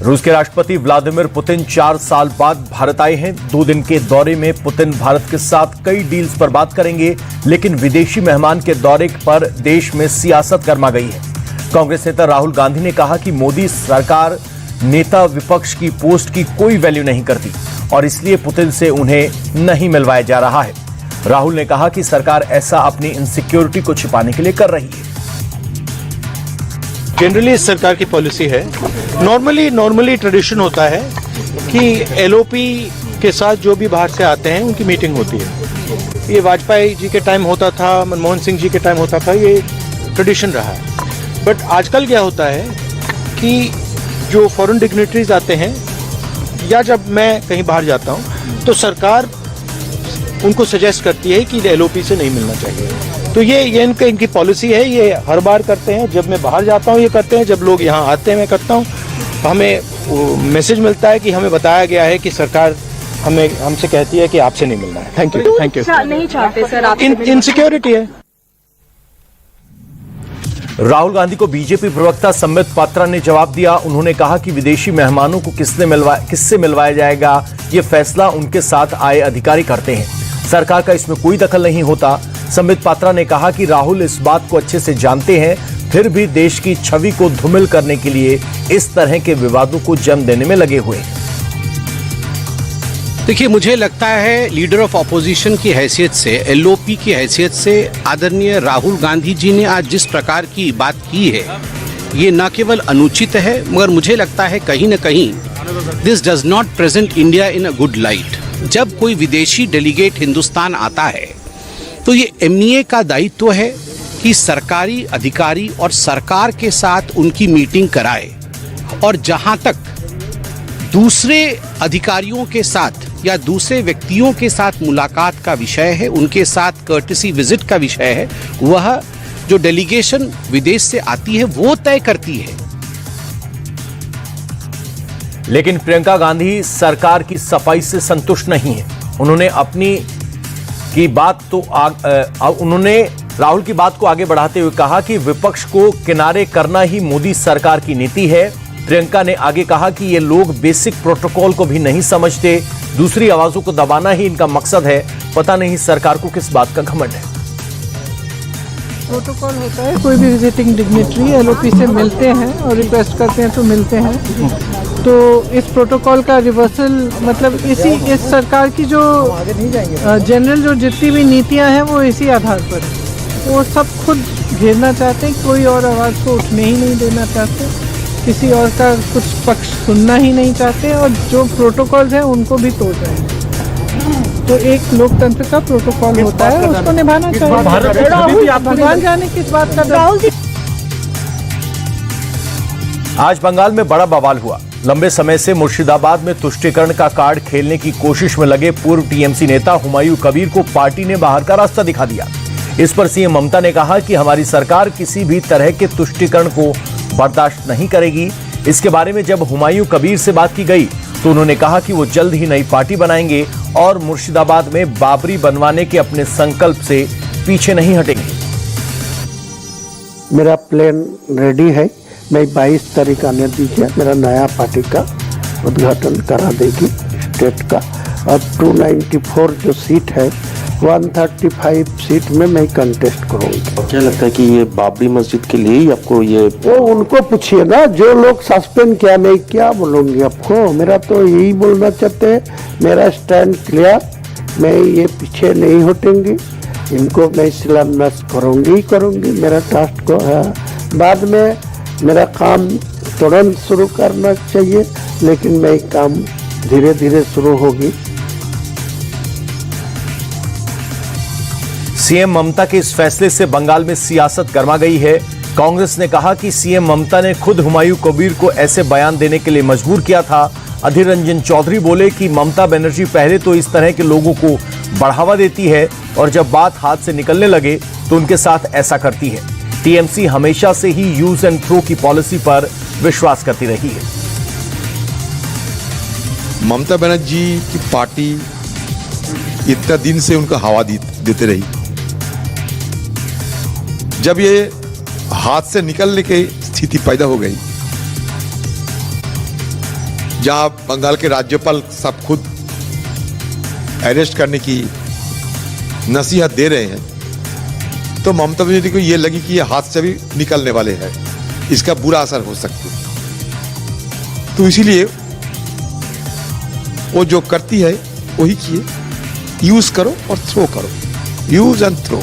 रूस के राष्ट्रपति व्लादिमीर पुतिन 4 साल बाद भारत आए हैं। 2 दिन के दौरे में पुतिन भारत के साथ कई डील्स पर बात करेंगे, लेकिन विदेशी मेहमान के दौरे पर देश में सियासत गर्मा गई है। कांग्रेस नेता राहुल गांधी ने कहा कि मोदी सरकार नेता विपक्ष की पोस्ट की कोई वैल्यू नहीं करती और इसलिए पुतिन से उन्हें नहीं मिलवाया जा रहा है। राहुल ने कहा कि सरकार ऐसा अपनी इनसिक्योरिटी को छिपाने के लिए कर रही है। जनरली इस सरकार की पॉलिसी है, नॉर्मली ट्रेडिशन होता है कि एलओपी के साथ जो भी बाहर से आते हैं उनकी मीटिंग होती है। ये वाजपेयी जी के टाइम होता था, मनमोहन सिंह जी के टाइम होता था, ये ट्रेडिशन रहा है। बट आजकल क्या होता है कि जो फॉरेन डिग्नेटरीज आते हैं या जब मैं कहीं बाहर जाता हूँ तो सरकार उनको सजेस्ट करती है कि एलओपी से नहीं मिलना चाहिए। तो ये इनकी पॉलिसी है, ये हर बार करते हैं। जब मैं बाहर जाता हूँ ये करते हैं, जब लोग यहाँ आते हैं मैं करता हूँ। तो हमें मैसेज मिलता है कि हमें बताया गया है कि सरकार हमसे कहती है कि आपसे नहीं मिलना है। Thank you. नहीं चाहते सर आप इनसिक्योरिटी है। राहुल गांधी को बीजेपी प्रवक्ता संबित पात्रा ने जवाब दिया। उन्होंने कहा कि विदेशी मेहमानों को किससे मिलवाया जाएगा, ये फैसला उनके साथ आए अधिकारी करते हैं। सरकार का इसमें कोई दखल नहीं होता। संबित पात्रा ने कहा कि राहुल इस बात को अच्छे से जानते हैं, फिर भी देश की छवि को धूमिल करने के लिए इस तरह के विवादों को जन्म देने में लगे हुए हैं। देखिए, मुझे लगता है लीडर ऑफ ऑपोजिशन की हैसियत से, एलओपी की हैसियत से आदरणीय राहुल गांधी जी ने आज जिस प्रकार की बात की है, ये न केवल अनुचित है, मगर मुझे लगता है कहीं न कहीं this does not present India in a good light. जब कोई विदेशी डेलीगेट हिंदुस्तान आता है तो ये एमईए का दायित्व है कि सरकारी अधिकारी और सरकार के साथ उनकी मीटिंग कराए, और जहां तक दूसरे अधिकारियों के साथ या दूसरे व्यक्तियों के साथ मुलाकात का विषय है, उनके साथ कर्टेसी विजिट का विषय है, वह जो डेलीगेशन विदेश से आती है वो तय करती है। लेकिन प्रियंका गांधी सरकार की सफाई से संतुष्ट नहीं है। उन्होंने राहुल की बात को आगे बढ़ाते हुए कहा कि विपक्ष को किनारे करना ही मोदी सरकार की नीति है। प्रियंका ने आगे कहा कि ये लोग बेसिक प्रोटोकॉल को भी नहीं समझते, दूसरी आवाजों को दबाना ही इनका मकसद है। पता नहीं सरकार को किस बात का घमंड है। प्रोटोकॉल होता है, कोई भी विजिटिंग डिग्नेटरी एलओपी से मिलते हैं और रिक्वेस्ट करते हैं तो मिलते हैं। तो इस प्रोटोकॉल का रिवर्सल मतलब इस सरकार की जो जनरल जो जितनी भी नीतियां हैं वो इसी आधार पर है। वो सब खुद घेरना चाहते हैं, कोई और आवाज़ को उठने ही नहीं देना चाहते, किसी और का कुछ पक्ष सुनना ही नहीं चाहते, और जो प्रोटोकॉल्स हैं उनको भी तोड़ रहे हैं। तो एक लोकतंत्र का प्रोटोकॉल होता है, उसको निभाना चाहिए। भगवान जाने किस बात का। आज बंगाल में बड़ा बवाल हुआ। लंबे समय से मुर्शिदाबाद में तुष्टीकरण का कार्ड खेलने की कोशिश में लगे पूर्व टीएमसी नेता हुमायूं कबीर को पार्टी ने बाहर का रास्ता दिखा दिया। इस पर सीएम ममता ने कहा कि हमारी सरकार किसी भी तरह के तुष्टीकरण को बर्दाश्त नहीं करेगी। इसके बारे में जब हुमायूं कबीर से बात की गई तो उन्होंने कहा कि वो जल्द ही नई पार्टी बनाएंगे और मुर्शिदाबाद में बाबरी बनवाने के अपने संकल्प से पीछे नहीं हटेंगे। मेरा प्लान रेडी है। मैं 22 तारीख आने दीजिए, मेरा नया पार्टी का उद्घाटन करा देगी स्टेट का। और 294 जो सीट है 135 सीट में मैं कंटेस्ट करूंगी। क्या लगता है कि ये बाबरी मस्जिद के लिए ही आपको ये वो उनको पूछिए ना, जो लोग सस्पेंड किया। मैं क्या बोलूंगी आपको, मेरा तो यही बोलना चाहते हैं। मेरा स्टैंड क्लियर, मैं ये पीछे नहीं हटेंगी। इनको मैं शिलान्यास करूंगी मेरा टास्क को है। बाद में मेरा काम तुरंत शुरू करना चाहिए, लेकिन मैं काम धीरे धीरे शुरू होगी। सीएम ममता के इस फैसले से बंगाल में सियासत गर्मा गई है। कांग्रेस ने कहा कि सीएम ममता ने खुद हुमायूं कबीर को ऐसे बयान देने के लिए मजबूर किया था। अधीर रंजन चौधरी बोले कि ममता बनर्जी पहले तो इस तरह के लोगों को बढ़ावा देती है और जब बात हाथ से निकलने लगे तो उनके साथ ऐसा करती है। टीएमसी हमेशा से ही यूज एंड थ्रो की पॉलिसी पर विश्वास करती रही है। ममता बनर्जी की पार्टी इतना दिन से उनका हवा देते रही। जब ये हाथ से निकलने की स्थिति पैदा हो गई जहां बंगाल के राज्यपाल सब खुद अरेस्ट करने की नसीहत दे रहे हैं, तो ममता बनर्जी को ये लगी कि ये हाथ से भी निकलने वाले हैं, इसका बुरा असर हो सकता है। तो इसीलिए वो जो करती है वही किए, यूज करो और थ्रो करो, यूज एंड थ्रो।